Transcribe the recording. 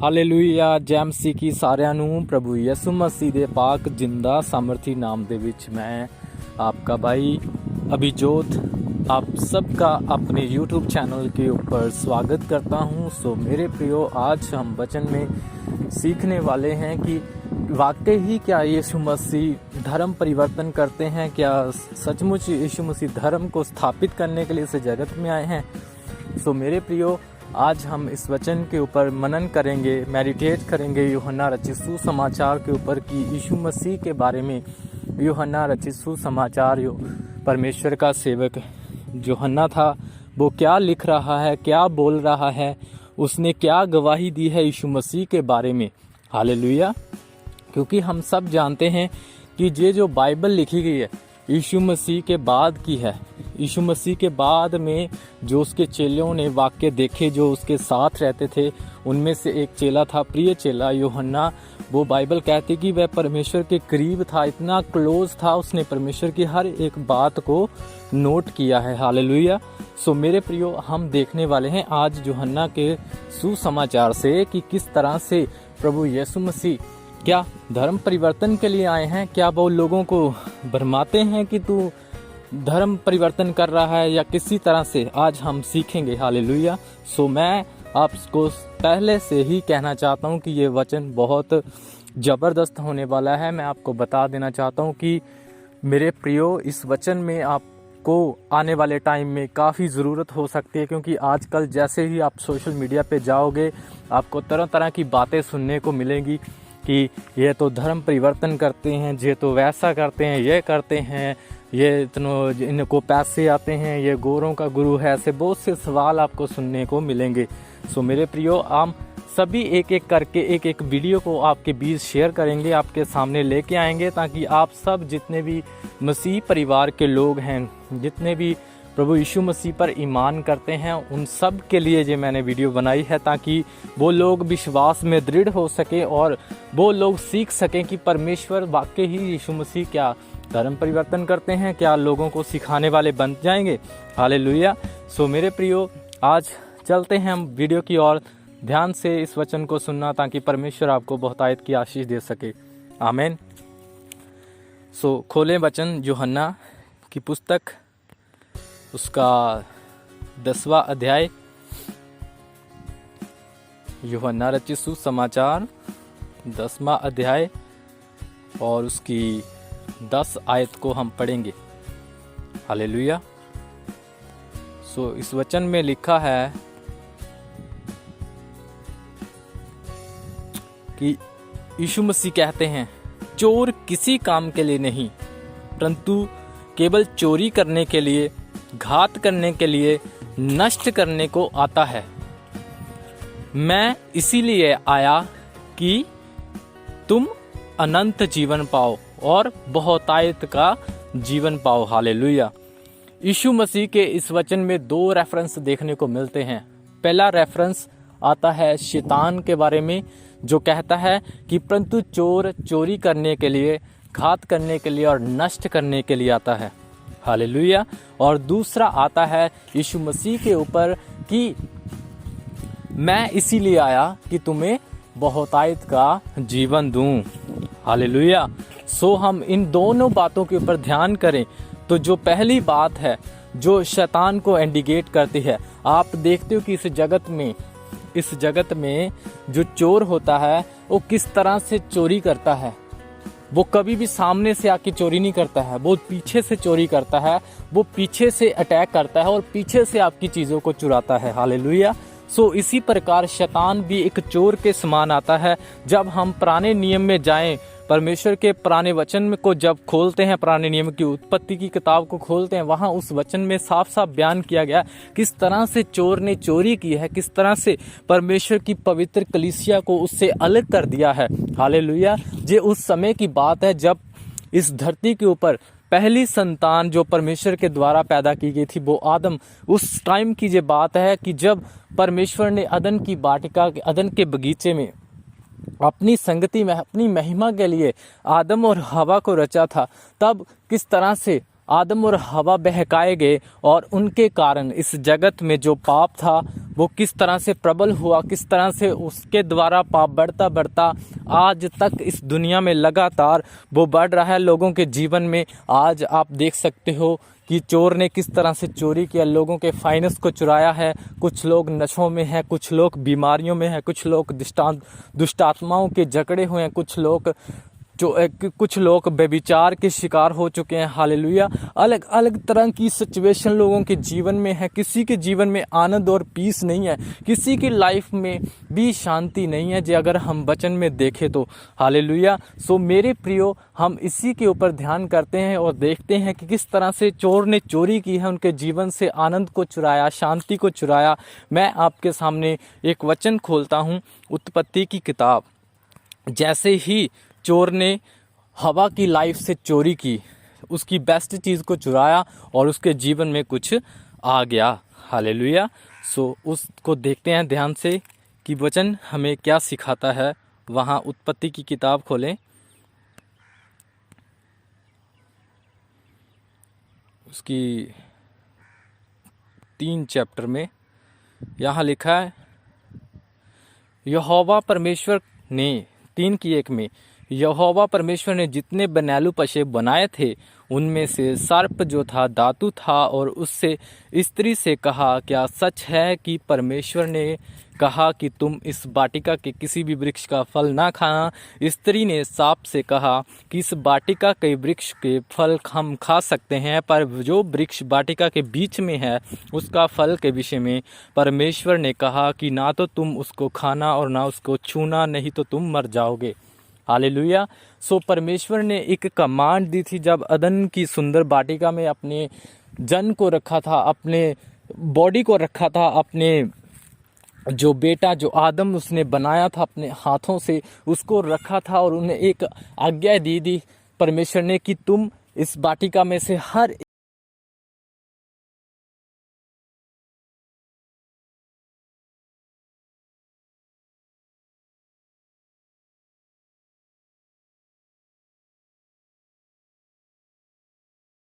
Hallelujah ਜੈ ਮਸੀਹ ਕੀ ਸਾਰਿਆਂ ਨੂੰ प्रभु ਯਿਸੂ मसीह ਦੇ पाक जिंदा सामर्थी नाम ਦੇ ਵਿੱਚ मैं आपका भाई अभिजोत आप सबका अपने YouTube चैनल के ऊपर स्वागत करता हूं। सो मेरे प्रियो, आज हम वचन में सीखने वाले हैं कि वाकई ही क्या यीशु मसीह धर्म परिवर्तन करते हैं। क्या सचमुच यीशु मसीह धर्म को स्थापित करने के लिए इस जगत में आए हैं। सो मेरे प्रियो, आज हम इस वचन के ऊपर मनन करेंगे, मेडिटेट करेंगे यूहन्ना रचित सुसमाचार के ऊपर कि यीशु मसीह के बारे में यूहन्ना रचित सुसमाचार परमेश्वर का सेवक यूहन्ना था, वो क्या लिख रहा है, क्या बोल रहा है, उसने क्या गवाही दी है यीशु मसीह के बारे में। हालेलुया। क्योंकि हम सब जानते हैं कि ये जो बाइबल लिखी गई है यीशु मसीह के बाद की है। यीशु मसीह के बाद में जो उसके चेलों ने वाक्य देखे, जो उसके साथ रहते थे, उनमें से एक चेला था, प्रिय चेला यूहन्ना। वो बाइबल कहती कि वह परमेश्वर के करीब था, इतना क्लोज था, उसने परमेश्वर की हर एक बात को नोट किया है। हालेलुया। सो मेरे प्रियो, हम देखने वाले हैं आज यूहन्ना के सुसमाचार से कि किस तरह से प्रभु यीशु मसीह क्या धर्म परिवर्तन के लिए आए हैं। क्या वो लोगों को भरमाते हैं कि तू धर्म परिवर्तन कर रहा है, या किसी तरह से आज हम सीखेंगे। हालेलुया। सो मैं आपको पहले से ही कहना चाहता हूं कि ये वचन बहुत ज़बरदस्त होने वाला है। मैं आपको बता देना चाहता हूं कि मेरे प्रियो, इस वचन में आपको आने वाले टाइम में काफ़ी ज़रूरत हो सकती है, क्योंकि आजकल जैसे ही आप सोशल मीडिया पे जाओगे आपको तरह तरह की बातें सुनने को मिलेंगी कि ये तो धर्म परिवर्तन करते हैं, ये तो वैसा करते हैं, ये करते हैं, ये इनको पैसे आते हैं, ये गोरों का गुरु है। ऐसे बहुत से सवाल आपको सुनने को मिलेंगे। सो मेरे प्रियो, हम सभी एक एक करके एक एक वीडियो को आपके बीच शेयर करेंगे, आपके सामने लेके आएंगे, ताकि आप सब जितने भी मसीह परिवार के लोग हैं, जितने भी प्रभु यीशु मसीह पर ईमान करते हैं, उन सब के लिए ये मैंने वीडियो बनाई है, ताकि वो लोग विश्वास में दृढ़ हो सके और वो लोग सीख सकें कि परमेश्वर वाकई ही यीशु मसीह क्या धर्म परिवर्तन करते हैं, क्या लोगों को सिखाने वाले बन जाएंगे। हालेलुया। सो मेरे प्रियो, आज चलते हैं हम वीडियो की ओर। ध्यान से इस वचन को सुनना, ताकि परमेश्वर आपको बहुतायत की आशीष दे सके। आमीन। सो खोलें वचन यूहन्ना की पुस्तक, उसका 10वां अध्याय, यूहन्ना रचित सुसमाचार 10वां अध्याय, और उसकी 10 आयत को हम पढ़ेंगे। हालेलुया। सो इस वचन में लिखा है कि यीशु मसीह कहते हैं, चोर किसी काम के लिए नहीं, परंतु केवल चोरी करने के लिए, घात करने के लिए, नष्ट करने को आता है। मैं इसीलिए आया कि तुम अनंत जीवन पाओ और बहुतायत का जीवन पाओ। हालेलुया। यीशु मसीह के इस वचन में 2 रेफरेंस देखने को मिलते हैं। पहला रेफरेंस आता है शैतान के बारे में, जो कहता है कि परंतु चोर चोरी करने के लिए, घात करने के लिए और नष्ट करने के लिए आता है। हालेलुया। और दूसरा आता है यीशु मसीह के ऊपर कि मैं इसीलिए आया कि तुम्हें बहुतायत का जीवन दूं। हालेलुया। सो हम इन दोनों बातों के ऊपर ध्यान करें तो जो पहली बात है जो शैतान को इंडिकेट करती है, आप देखते हो कि इस जगत में जो चोर होता है वो किस तरह से चोरी करता है। वो कभी भी सामने से आके चोरी नहीं करता है, वो पीछे से चोरी करता है, वो पीछे से अटैक करता है और पीछे से आपकी चीज़ों को चुराता है। हालेलुया। सो इसी प्रकार शैतान भी एक चोर के समान आता है। जब हम पुराने नियम में जाएं, परमेश्वर के पुराने वचन को जब खोलते हैं, पुराने नियम की उत्पत्ति की किताब को खोलते हैं, वहाँ उस वचन में साफ साफ बयान किया गया किस तरह से चोर ने चोरी की है, किस तरह से परमेश्वर की पवित्र कलीसिया को उससे अलग कर दिया है। हालेलुया। ये उस समय की बात है जब इस धरती के ऊपर पहली संतान जो परमेश्वर के द्वारा पैदा की गई थी, वो आदम। उस टाइम की ये बात है कि जब परमेश्वर ने अदन की वाटिका, अदन के बगीचे में अपनी संगति में, अपनी महिमा के लिए आदम और हवा को रचा था, तब किस तरह से आदम और हवा बहकाए गए और उनके कारण इस जगत में जो पाप था वो किस तरह से प्रबल हुआ, किस तरह से उसके द्वारा पाप बढ़ता बढ़ता आज तक इस दुनिया में लगातार वो बढ़ रहा है लोगों के जीवन में। आज आप देख सकते हो कि चोर ने किस तरह से चोरी किया, लोगों के फाइनेंस को चुराया है। कुछ लोग नशों में हैं, कुछ लोग बीमारियों में हैं, कुछ लोग दुष्ट आत्माओं के जकड़े हुए हैं, कुछ लोग व्यभिचार के शिकार हो चुके हैं। हालेलुया। अलग अलग तरह की सिचुएशन लोगों के जीवन में है। किसी के जीवन में आनंद और पीस नहीं है, किसी की लाइफ में भी शांति नहीं है, जो अगर हम वचन में देखें तो। हालेलुया। सो मेरे प्रियो, हम इसी के ऊपर ध्यान करते हैं और देखते हैं कि किस तरह से चोर ने चोरी की है, उनके जीवन से आनंद को चुराया, शांति को चुराया। मैं आपके सामने एक वचन खोलता हूँ, उत्पत्ति की किताब। जैसे ही चोर ने हवा की लाइफ से चोरी की, उसकी बेस्ट चीज़ को चुराया और उसके जीवन में कुछ आ गया। हालेलुया। सो उसको देखते हैं ध्यान से कि वचन हमें क्या सिखाता है। वहाँ उत्पत्ति की किताब खोलें, उसकी 3 चैप्टर में यहाँ लिखा है, यहोवा परमेश्वर ने 3:1 में, यहोवा परमेश्वर ने जितने बनैलू पशे बनाए थे उनमें से सर्प जो था धातु था, और उससे स्त्री से कहा, क्या सच है कि परमेश्वर ने कहा कि तुम इस वाटिका के किसी भी वृक्ष का फल ना खाना? स्त्री ने सांप से कहा कि इस वाटिका के वृक्ष के फल हम खा सकते हैं, पर जो वृक्ष वाटिका के बीच में है उसका फल के विषय में परमेश्वर ने कहा कि ना तो तुम उसको खाना और ना उसको छूना, नहीं तो तुम मर जाओगे। हालेलुया। सो परमेश्वर ने एक कमांड दी थी जब अदन की सुंदर वाटिका में अपने जन को रखा था, अपने बॉडी को रखा था, अपने जो बेटा जो आदम उसने बनाया था अपने हाथों से, उसको रखा था और उन्हें एक आज्ञा दी परमेश्वर ने कि तुम इस वाटिका में से हर